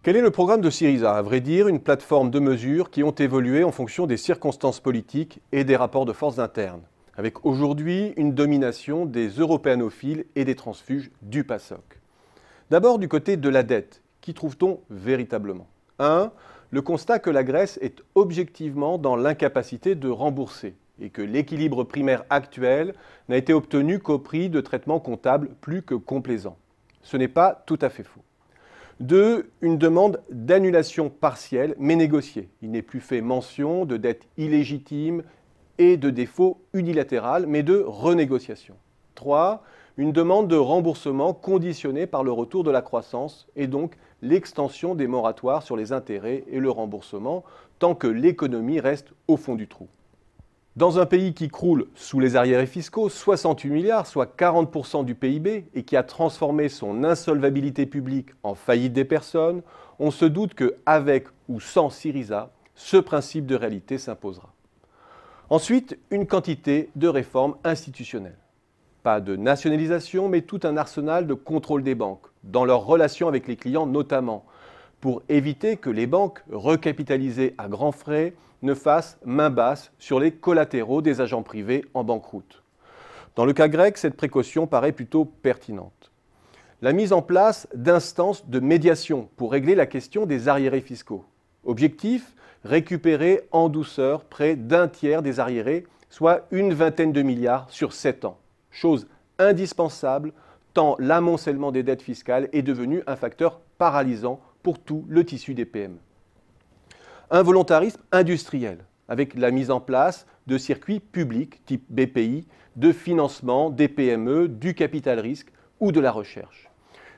Quel est le programme de Syriza? À vrai dire, une plateforme de mesures qui ont évolué en fonction des circonstances politiques et des rapports de force internes, avec aujourd'hui une domination des européanophiles et des transfuges du PASOK. D'abord du côté de la dette, qu'y trouve-t-on véritablement? 1. Le constat que la Grèce est objectivement dans l'incapacité de rembourser et que l'équilibre primaire actuel n'a été obtenu qu'au prix de traitements comptables plus que complaisants. Ce n'est pas tout à fait faux. 2. Une demande d'annulation partielle mais négociée. Il n'est plus fait mention de dette illégitime et de défaut unilatéral, mais de renégociation. 3. Une demande de remboursement conditionnée par le retour de la croissance et donc l'extension des moratoires sur les intérêts et le remboursement tant que l'économie reste au fond du trou. Dans un pays qui croule sous les arriérés fiscaux, 68 milliards, soit 40% du PIB, et qui a transformé son insolvabilité publique en faillite des personnes, on se doute qu'avec ou sans Syriza, ce principe de réalité s'imposera. Ensuite, une quantité de réformes institutionnelles. Pas de nationalisation, mais tout un arsenal de contrôle des banques, dans leurs relations avec les clients notamment, pour éviter que les banques, recapitalisées à grands frais, ne fassent main basse sur les collatéraux des agents privés en banqueroute. Dans le cas grec, cette précaution paraît plutôt pertinente. La mise en place d'instances de médiation pour régler la question des arriérés fiscaux. Objectif, récupérer en douceur près d'un tiers des arriérés, soit une vingtaine de milliards sur 7 ans. Chose indispensable tant l'amoncellement des dettes fiscales est devenu un facteur paralysant pour tout le tissu des PME. Un volontarisme industriel, avec la mise en place de circuits publics type BPI, de financement des PME, du capital risque ou de la recherche.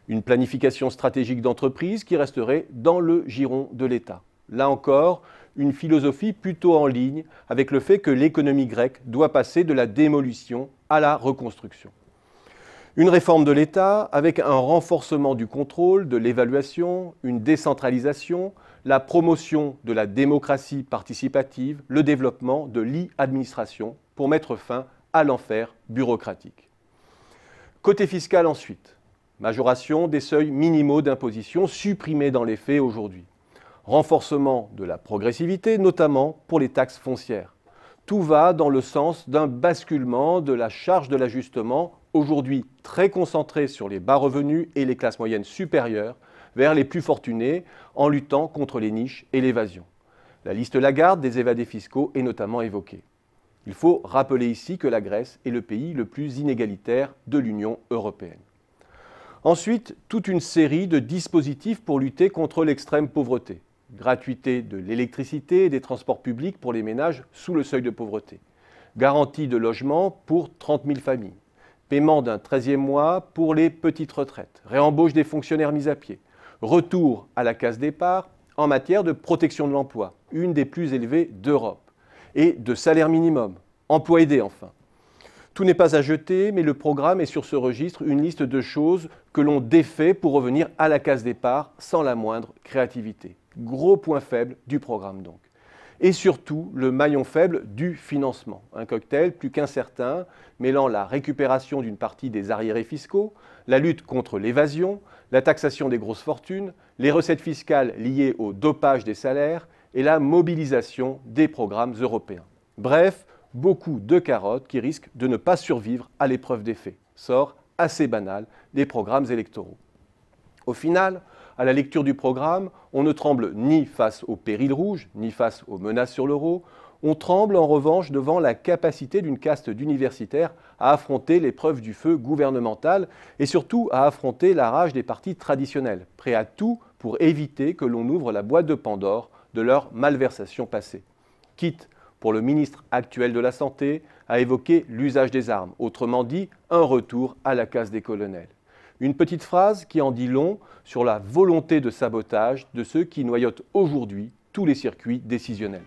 Une planification stratégique d'entreprise qui resterait dans le giron de l'État. Là encore, une philosophie plutôt en ligne avec le fait que l'économie grecque doit passer de la démolition à la reconstruction. Une réforme de l'État avec un renforcement du contrôle, de l'évaluation, une décentralisation, la promotion de la démocratie participative, le développement de l'e-administration pour mettre fin à l'enfer bureaucratique. Côté fiscal ensuite, majoration des seuils minimaux d'imposition supprimés dans les faits aujourd'hui. Renforcement de la progressivité, notamment pour les taxes foncières. Tout va dans le sens d'un basculement de la charge de l'ajustement, aujourd'hui très concentrée sur les bas revenus et les classes moyennes supérieures, vers les plus fortunés, en luttant contre les niches et l'évasion. La liste Lagarde des évadés fiscaux est notamment évoquée. Il faut rappeler ici que la Grèce est le pays le plus inégalitaire de l'Union européenne. Ensuite, toute une série de dispositifs pour lutter contre l'extrême pauvreté. Gratuité de l'électricité et des transports publics pour les ménages sous le seuil de pauvreté. Garantie de logement pour 30 000 familles. Paiement d'un 13e mois pour les petites retraites. Réembauche des fonctionnaires mis à pied. Retour à la case départ en matière de protection de l'emploi, une des plus élevées d'Europe. Et de salaire minimum. Emploi aidé enfin. Tout n'est pas à jeter, mais le programme est sur ce registre une liste de choses que l'on défait pour revenir à la case départ sans la moindre créativité. Gros point faible du programme donc. Et surtout, le maillon faible du financement. Un cocktail plus qu'incertain, mêlant la récupération d'une partie des arriérés fiscaux, la lutte contre l'évasion, la taxation des grosses fortunes, les recettes fiscales liées au dopage des salaires et la mobilisation des programmes européens. Bref, beaucoup de carottes qui risquent de ne pas survivre à l'épreuve des faits. Sort assez banal des programmes électoraux. Au final, à la lecture du programme, on ne tremble ni face aux périls rouges, ni face aux menaces sur l'euro. On tremble en revanche devant la capacité d'une caste d'universitaires à affronter l'épreuve du feu gouvernemental et surtout à affronter la rage des partis traditionnels, prêts à tout pour éviter que l'on ouvre la boîte de Pandore de leur malversation passée. Quitte, pour le ministre actuel de la Santé, à évoquer l'usage des armes, autrement dit, un retour à la case des colonels. Une petite phrase qui en dit long sur la volonté de sabotage de ceux qui noyautent aujourd'hui tous les circuits décisionnels.